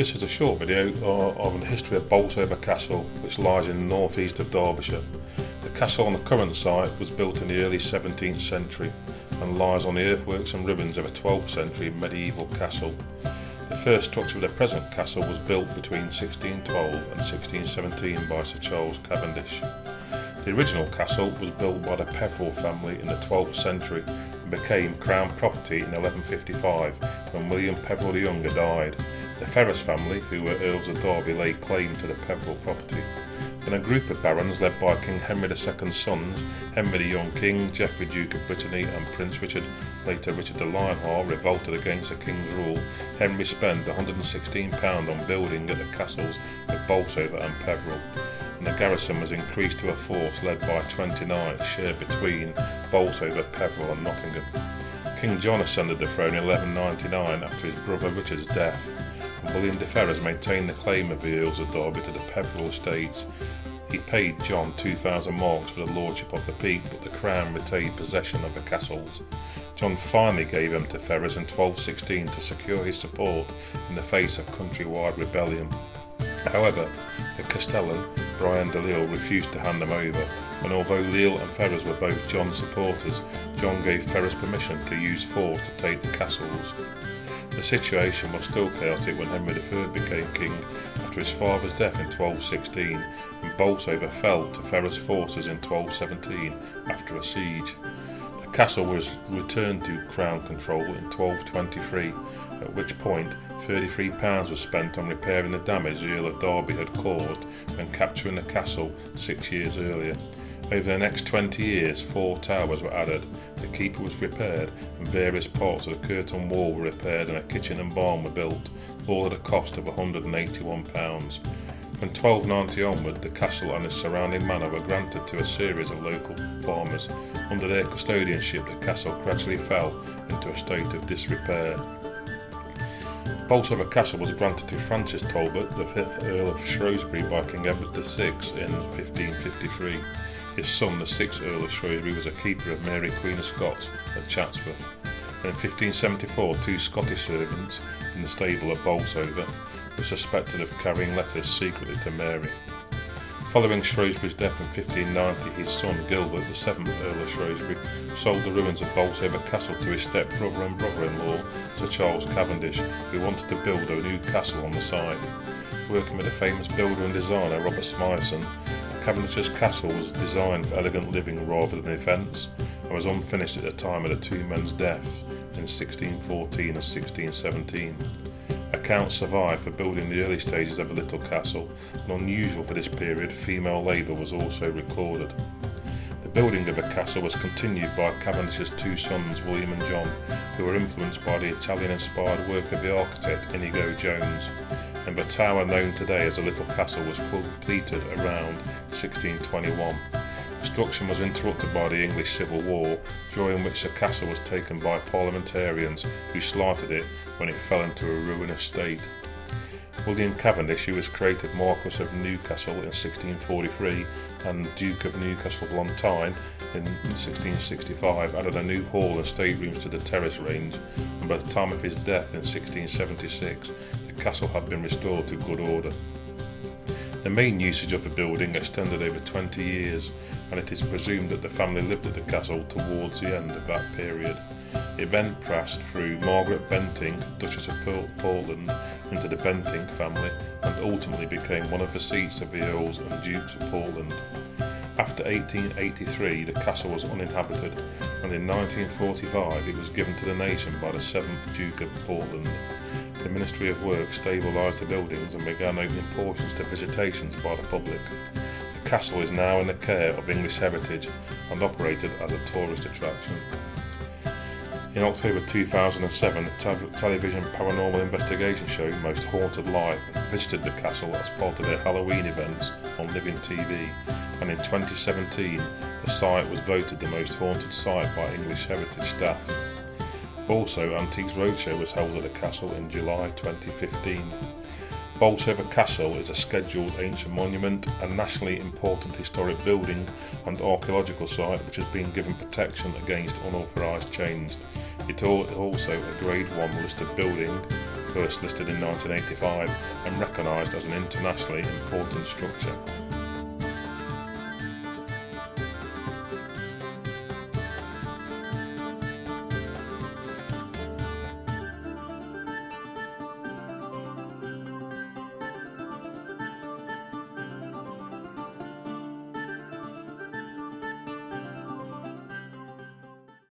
This is a short video of the history of Bolsover Castle, which lies in the northeast of Derbyshire. The castle on the current site was built in the early 17th century and lies on the earthworks and ruins of a 12th century medieval castle. The first structure of the present castle was built between 1612 and 1617 by Sir Charles Cavendish. The original castle was built by the Peveril family in the 12th century and became crown property in 1155 when William Peveril the Younger died. The Ferrers family, who were Earls of Derby, laid claim to the Peveril property. Then a group of barons led by King Henry II's sons, Henry the Young King, Geoffrey Duke of Brittany and Prince Richard, later Richard the Lionheart, revolted against the king's rule. Henry spent £116 on building at the castles of Bolsover and Peveril, and the garrison was increased to a force led by 20 knights shared between Bolsover, Peveril and Nottingham. King John ascended the throne in 1199 after his brother Richard's death. William de Ferrers maintained the claim of the Earls of Derby to the Peveril estates. He paid John 2,000 marks for the lordship of the peak, but the crown retained possession of the castles. John finally gave them to Ferrers in 1216 to secure his support in the face of countrywide rebellion. However, the Castellan, Brian de Lisle, refused to hand them over, and although Lisle and Ferrers were both John's supporters, John gave Ferrers permission to use force to take the castles. The situation was still chaotic when Henry III became king after his father's death in 1216, and Bolsover fell to Ferrers' forces in 1217 after a siege. The castle was returned to crown control in 1223, at which point £33 was spent on repairing the damage the Earl of Derby had caused when capturing the castle 6 years earlier. Over the next 20 years, 4 towers were added, the keeper was repaired, and various parts of the curtain wall were repaired and a kitchen and barn were built, all at a cost of £181. From 1290 onward, the castle and its surrounding manor were granted to a series of local farmers. Under their custodianship, the castle gradually fell into a state of disrepair. Bolsover Castle was granted to Francis Talbot, the 5th Earl of Shrewsbury, by King Edward VI in 1553. His son, the 6th Earl of Shrewsbury, was a keeper of Mary Queen of Scots at Chatsworth. And in 1574, 2 Scottish servants in the stable of Bolsover were suspected of carrying letters secretly to Mary. Following Shrewsbury's death in 1590, his son Gilbert, the 7th Earl of Shrewsbury, sold the ruins of Bolsover Castle to his step-brother and brother-in-law, Sir Charles Cavendish, who wanted to build a new castle on the site. Working with the famous builder and designer Robert Smythson, Cavendish's castle was designed for elegant living rather than defence, and was unfinished at the time of the 2 men's deaths in 1614 and 1617. Accounts survive for building the early stages of the little castle, and unusual for this period, female labour was also recorded. The building of the castle was continued by Cavendish's 2 sons, William and John, who were influenced by the Italian-inspired work of the architect Inigo Jones, and the tower known today as the Little Castle was completed around 1621. Construction was interrupted by the English Civil War, during which the castle was taken by parliamentarians who slighted it when it fell into a ruinous state. William Cavendish, who was created Marquess of Newcastle in 1643 and Duke of Newcastle-upon-Tyne in 1665, added a new hall and staterooms to the terrace range, and by the time of his death in 1676, the castle had been restored to good order. The main usage of the building extended over 20 years, and it is presumed that the family lived at the castle towards the end of that period. It then passed through Margaret Bentinck, Duchess of Portland, into the Bentinck family, and ultimately became one of the seats of the Earls and Dukes of Portland. After 1883, the castle was uninhabited, and in 1945 it was given to the nation by the 7th Duke of Portland. The Ministry of Works stabilised the buildings and began opening portions to visitations by the public. The castle is now in the care of English Heritage and operated as a tourist attraction. In October 2007, the television paranormal investigation show Most Haunted Live visited the castle as part of their Halloween events on Living TV, and in 2017 the site was voted the most haunted site by English Heritage staff. Also, Antiques Roadshow was held at the castle in July 2015. Bolsover Castle is a scheduled ancient monument, a nationally important historic building and archaeological site which has been given protection against unauthorised change. It is also a Grade 1 listed building first listed in 1985 and recognised as an internationally important structure.